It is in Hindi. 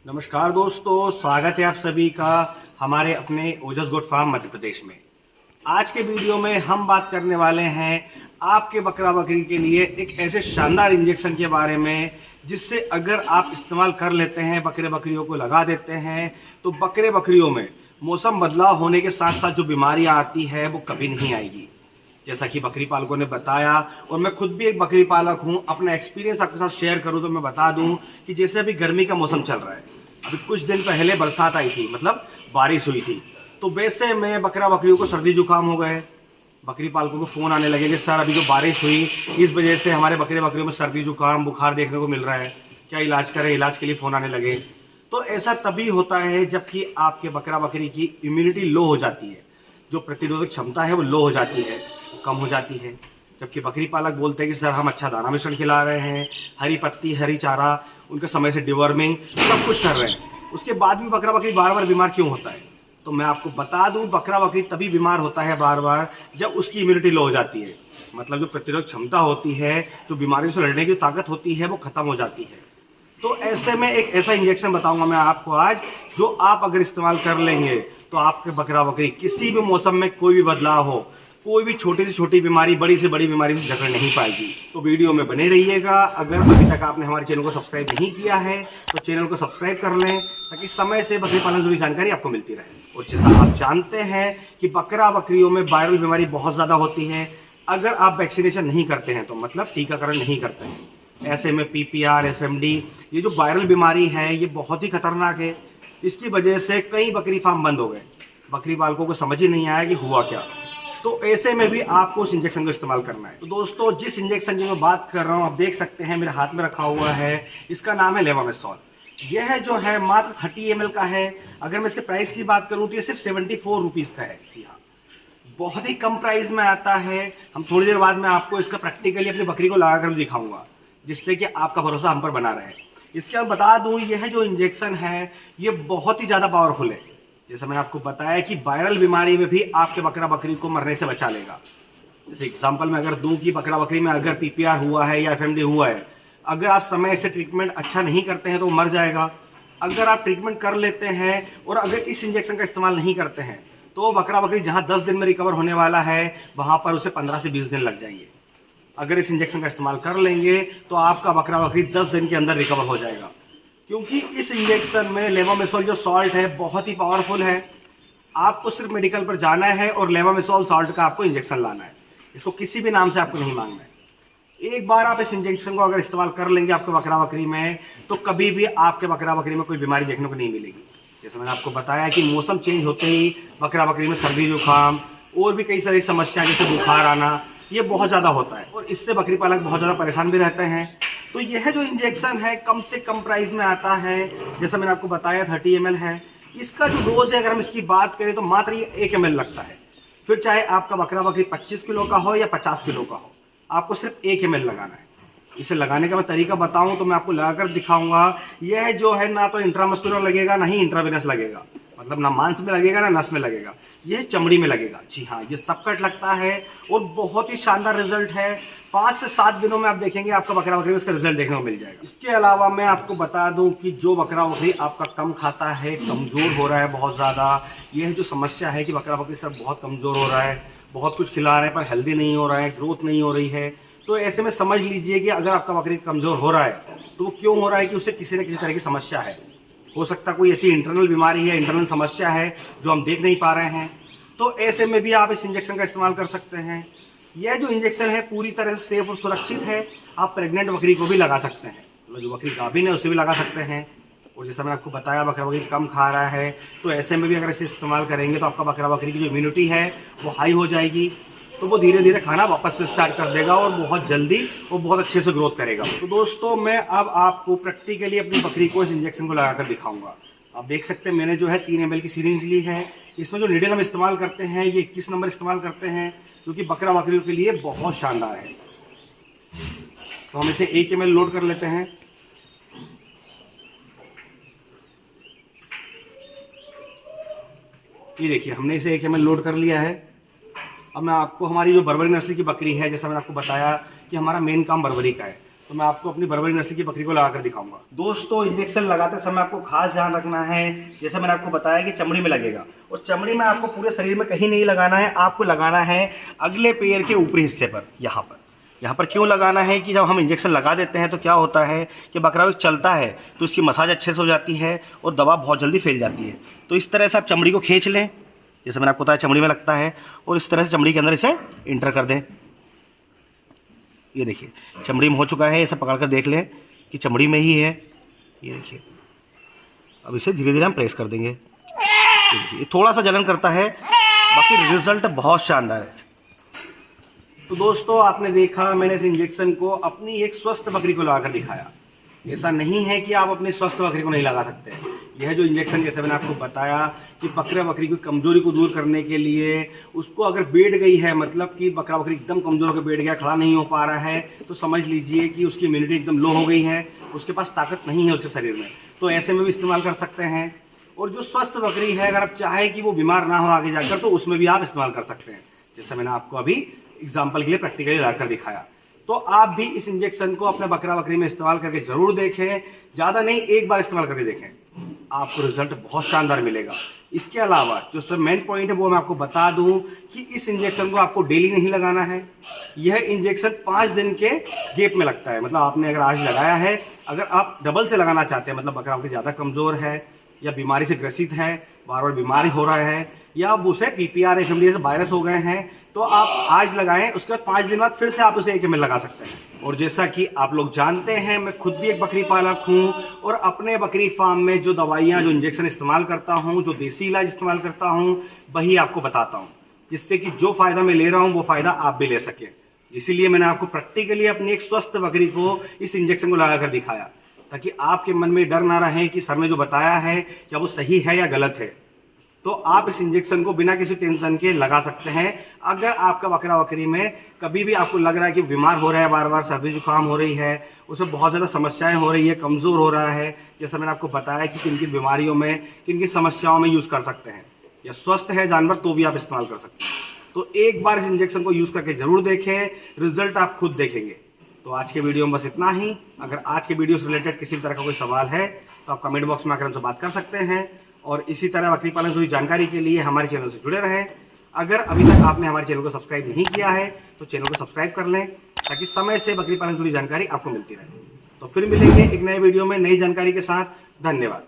नमस्कार दोस्तों, स्वागत है आप सभी का हमारे अपने ओजस गोट फार्म मध्य प्रदेश में। आज के वीडियो में हम बात करने वाले हैं आपके बकरा बकरी के लिए एक ऐसे शानदार इंजेक्शन के बारे में जिससे अगर आप इस्तेमाल कर लेते हैं, बकरे बकरियों को लगा देते हैं, तो बकरे बकरियों में मौसम बदलाव होने के साथ साथ जो बीमारियां आती है वो कभी नहीं आएगी। जैसा कि बकरी पालकों ने बताया, और मैं खुद भी एक बकरी पालक हूं, अपना एक्सपीरियंस आपके साथ शेयर करूं तो मैं बता दूं कि जैसे अभी गर्मी का मौसम चल रहा है, अभी कुछ दिन पहले बरसात आई थी, मतलब बारिश हुई थी, तो वैसे में बकरा बकरियों को सर्दी जुकाम हो गए। बकरी पालकों को फ़ोन आने लगे कि सर अभी जो बारिश हुई इस वजह से हमारे बकरे बकरियों में सर्दी जुकाम बुखार देखने को मिल रहा है, क्या इलाज करें। इलाज के लिए फ़ोन आने लगे। तो ऐसा तभी होता है जबकि आपके बकरा बकरी की इम्यूनिटी लो हो जाती है, जो प्रतिरोधक क्षमता है वो लो हो जाती है, कम हो जाती है। जबकि बकरी पालक बोलते हैं कि सर हम अच्छा दाना मिश्रण खिला रहे हैं, हरी पत्ती हरी चारा, उनके समय से डिवर्मिंग सब कुछ कर रहे हैं, उसके बाद भी बकरा बकरी बार बार बीमार क्यों होता है। तो मैं आपको बता दूं, बकरा बकरी तभी बीमार होता है बार बार जब उसकी इम्यूनिटी लो हो जाती है, मतलब जो प्रतिरोधक क्षमता होती है, जो बीमारियों से लड़ने की ताकत होती है वो खत्म हो जाती है। तो ऐसे में एक ऐसा इंजेक्शन बताऊंगा मैं आपको आज, जो आप अगर इस्तेमाल कर लेंगे तो आपके बकरा बकरी किसी भी मौसम में कोई भी बदलाव हो, कोई भी छोटी से छोटी बीमारी बड़ी से बड़ी बीमारी से जकड़ नहीं पाएगी। तो वीडियो में बने रहिएगा। अगर अभी तक आपने हमारे चैनल को सब्सक्राइब नहीं किया है तो चैनल को सब्सक्राइब कर लें, ताकि समय से बकरी पालन से जुड़ी जानकारी आपको मिलती रहे। और जैसा आप जानते हैं कि बकरा बकरियों में वायरल बीमारी बहुत ज़्यादा होती है। अगर आप वैक्सीनेशन नहीं करते हैं तो मतलब टीकाकरण नहीं करते हैं, ऐसे में PPR FMD ये जो वायरल बीमारी है ये बहुत ही खतरनाक है। इसकी वजह से कई बकरी फार्म बंद हो गए, बकरी पालकों को समझ ही नहीं आया कि हुआ क्या। तो ऐसे में भी आपको उस इंजेक्शन को इस्तेमाल करना है। तो दोस्तों, जिस इंजेक्शन की मैं बात कर रहा हूँ आप देख सकते हैं मेरे हाथ में रखा हुआ है, इसका नाम है लेवामेसॉल। यह जो है मात्र 30 ml का है। अगर मैं इसके प्राइस की बात करूँ तो ये सिर्फ 74 रुपीज़ का है। जी हाँ, बहुत ही कम प्राइस में आता है। हम थोड़ी देर बाद में आपको इसका प्रैक्टिकली अपनी बकरी को लगा कर दिखाऊंगा, जिससे कि आपका भरोसा हम पर बना रहे। इसके बाद बता दूं, यह जो इंजेक्शन है ये बहुत ही ज़्यादा पावरफुल है। जैसे मैंने आपको बताया कि वायरल बीमारी में भी आपके बकरा बकरी को मरने से बचा लेगा। जैसे एग्जांपल में अगर दूं कि बकरा बकरी में अगर PPR हुआ है या FMD हुआ है, अगर आप समय से ट्रीटमेंट अच्छा नहीं करते हैं तो मर जाएगा। अगर आप ट्रीटमेंट कर लेते हैं और अगर इस इंजेक्शन का इस्तेमाल नहीं करते हैं तो बकरा बकरी जहाँ 10 दिन में रिकवर होने वाला है वहाँ पर उसे 15 से 20 दिन लग जाएंगे। अगर इस इंजेक्शन का इस्तेमाल कर लेंगे तो आपका बकरा बकरी 10 दिन के अंदर रिकवर हो जाएगा, क्योंकि इस इंजेक्शन में लेवामेसॉल जो सॉल्ट है बहुत ही पावरफुल है। आपको सिर्फ मेडिकल पर जाना है और लेवामेसॉल सॉल्ट का आपको इंजेक्शन लाना है। इसको किसी भी नाम से आपको नहीं मांगना है। एक बार आप इस इंजेक्शन को अगर इस्तेमाल कर लेंगे आपके बकरा बकरी में, तो कभी भी आपके बकरा बकरी में कोई बीमारी देखने को नहीं मिलेगी। जैसे मैंने आपको बताया कि मौसम चेंज होते ही बकरा बकरी में सर्दी जुकाम और भी कई सारी समस्याएं जैसे बुखार आना ये बहुत ज़्यादा होता है, और इससे बकरी पालक बहुत ज़्यादा परेशान भी रहते हैं। तो यह जो इंजेक्शन है कम से कम प्राइस में आता है। जैसा मैंने आपको बताया 30 ml है। इसका जो डोज है अगर हम इसकी बात करें तो मात्र ये 1 ml लगता है। फिर चाहे आपका बकरा बकरी 25 किलो का हो या 50 किलो का हो, आपको सिर्फ 1 ml लगाना है। इसे लगाने का मैं तरीका बताऊं तो मैं आपको लगाकर दिखाऊंगा। यह जो है ना तो इंट्रामस्कुलर लगेगा ना ही इंट्रावेनस लगेगा, मतलब ना मांस में लगेगा ना नस में लगेगा, यह चमड़ी में लगेगा। जी हाँ, ये सब कट लगता है और बहुत ही शानदार रिजल्ट है। 5 से 7 दिनों में आप देखेंगे आपका बकरा बकरी उसका रिजल्ट देखने को मिल जाएगा। इसके अलावा मैं आपको बता दूं कि जो बकरा बकरी आपका कम खाता है, कमज़ोर हो रहा है बहुत ज़्यादा, यह जो समस्या है कि बकरा बकरी सब बहुत कमज़ोर हो रहा है, बहुत कुछ खिला रहे हैं पर हेल्दी नहीं हो रहा है, ग्रोथ नहीं हो रही है, तो ऐसे में समझ लीजिए कि अगर आपका बकरी कमज़ोर हो रहा है तो वो क्यों हो रहा है कि उसे किसी न किसी तरह की समस्या है। हो सकता है कोई ऐसी इंटरनल बीमारी है, इंटरनल समस्या है जो हम देख नहीं पा रहे हैं। तो ऐसे में भी आप इस इंजेक्शन का इस्तेमाल कर सकते हैं। यह जो इंजेक्शन है पूरी तरह से सेफ और सुरक्षित है। आप प्रेग्नेंट बकरी को भी लगा सकते हैं, मतलब जो बकरी गाभिन है उसे भी लगा सकते हैं। और जैसा मैंने आपको बताया बकरा बकरी कम खा रहा है, तो ऐसे में भी अगर इसे इस्तेमाल करेंगे तो आपका बकरा बकरी की जो इम्यूनिटी है वो हाई हो जाएगी, तो वो धीरे धीरे खाना वापस से स्टार्ट कर देगा और बहुत जल्दी वो बहुत अच्छे से ग्रोथ करेगा। तो दोस्तों, मैं अब आपको प्रैक्टिकली अपनी बकरी को इस इंजेक्शन को लगाकर दिखाऊंगा। आप देख सकते हैं मैंने जो है 3 ml की सीरिंज ली है। इसमें जो नीडल हम इस्तेमाल करते हैं ये 21 नंबर इस्तेमाल करते हैं, जो कि बकरा बकरियों के लिए बहुत शानदार है। तो हम इसे 1 ml लोड कर लेते हैं। ये देखिए हमने इसे 1 ml लोड कर लिया है। अब मैं आपको हमारी जो बर्बरी नस्ल की बकरी है, जैसा मैंने आपको बताया कि हमारा मेन काम बर्बरी का है, तो मैं आपको अपनी बर्बरी नस्ल की बकरी को लगाकर दिखाऊंगा। दोस्तों, इंजेक्शन लगाते समय आपको खास ध्यान रखना है, जैसे मैंने आपको बताया कि चमड़ी में लगेगा, और चमड़ी में आपको पूरे शरीर में कहीं नहीं लगाना है, आपको लगाना है अगले पैर के ऊपरी हिस्से पर। यहाँ पर क्यों लगाना है कि जब हम इंजेक्शन लगा देते हैं तो क्या होता है कि बकरा चलता है तो उसकी मसाज अच्छे से हो जाती है और दवा बहुत जल्दी फैल जाती है। तो इस तरह से आप चमड़ी को खींच लें, जैसे मैंने आपको बताया चमड़ी में लगता है, और इस तरह से चमड़ी के अंदर इसे इंटर कर दें। ये देखिए चमड़ी में हो चुका है, इसे पकड़ कर देख लें कि चमड़ी में ही है। ये देखिए, अब इसे धीरे धीरे हम प्रेस कर देंगे। ये देखिए थोड़ा सा जलन करता है, बाकी रिजल्ट बहुत शानदार है। तो दोस्तों, आपने देखा मैंने इस इंजेक्शन को अपनी एक स्वस्थ बकरी को लगाकर दिखाया। ऐसा नहीं है कि आप अपनी स्वस्थ बकरी को नहीं लगा सकते। यह जो इंजेक्शन, जैसे मैंने आपको बताया कि बकरा बकरी की कमजोरी को दूर करने के लिए, उसको अगर बैठ गई है, मतलब कि बकरा बकरी एकदम कमजोर होकर बैठ गया, खड़ा नहीं हो पा रहा है, तो समझ लीजिए कि उसकी इम्यूनिटी एकदम लो हो गई है, उसके पास ताकत नहीं है उसके शरीर में, तो ऐसे में भी इस्तेमाल कर सकते हैं। और जो स्वस्थ बकरी है, अगर आप चाहे कि वो बीमार ना हो आगे जाकर, तो उसमें भी आप इस्तेमाल कर सकते हैं, जैसे मैंने आपको अभी एग्जाम्पल के लिए प्रैक्टिकली लाकर दिखाया। तो आप भी इस इंजेक्शन को अपने बकरा बकरी में इस्तेमाल करके जरूर देखें, ज़्यादा नहीं, एक बार इस्तेमाल करके देखें, आपको रिजल्ट बहुत शानदार मिलेगा। इसके अलावा जो सर मेन पॉइंट है वो मैं आपको बता दूं कि इस इंजेक्शन को आपको डेली नहीं लगाना है। यह इंजेक्शन 5 दिन के गैप में लगता है, मतलब आपने अगर आज लगाया है, अगर आप डबल से लगाना चाहते हैं, मतलब बकरा बकरी ज़्यादा कमज़ोर है या बीमारी से ग्रसित है, बार बार बीमारी हो रहा है, या उसे PPR FMD से वायरस हो गए हैं, तो आप आज लगाएं, उसके बाद 5 दिन बाद फिर से आप उसे 1 ml लगा सकते हैं। और जैसा कि आप लोग जानते हैं, मैं खुद भी एक बकरी पालक हूं, और अपने बकरी फार्म में जो दवाइयां, जो इंजेक्शन इस्तेमाल करता हूं, जो देसी इलाज इस्तेमाल करता हूं, वही आपको बताता हूं, जिससे कि जो फ़ायदा मैं ले रहा हूं वो फ़ायदा आप भी ले सकें। इसीलिए मैंने आपको प्रैक्टिकली अपनी एक स्वस्थ बकरी को इस इंजेक्शन को लगाकर दिखाया, ताकि आपके मन में डर ना रहे कि सर ने जो बताया है क्या वो सही है या गलत है। तो आप इस इंजेक्शन को बिना किसी टेंशन के लगा सकते हैं। अगर आपका बकरा बकरी में कभी भी आपको लग रहा है कि बीमार हो रहा है, बार बार सर्दी जुकाम हो रही है, उसे बहुत ज़्यादा समस्याएं हो रही है, कमज़ोर हो रहा है, जैसा मैंने आपको बताया कि किन किन बीमारियों में, किन किन समस्याओं में यूज़ कर सकते हैं, या स्वस्थ है जानवर तो भी आप इस्तेमाल कर सकते हैं। तो एक बार इस इंजेक्शन को यूज़ करके ज़रूर देखें, रिजल्ट आप खुद देखेंगे। तो आज के वीडियो में बस इतना ही। अगर आज के वीडियो से रिलेटेड किसी भी तरह का कोई सवाल है तो आप कमेंट बॉक्स में आकर हमसे बात कर सकते हैं, और इसी तरह बकरी पालन से जुड़ी जानकारी के लिए हमारे चैनल से जुड़े रहें। अगर अभी तक आपने हमारे चैनल को सब्सक्राइब नहीं किया है तो चैनल को सब्सक्राइब कर लें, ताकि समय से बकरी पालन से जुड़ी जानकारी आपको मिलती रहे। तो फिर मिलेंगे एक नए वीडियो में नई जानकारी के साथ। धन्यवाद।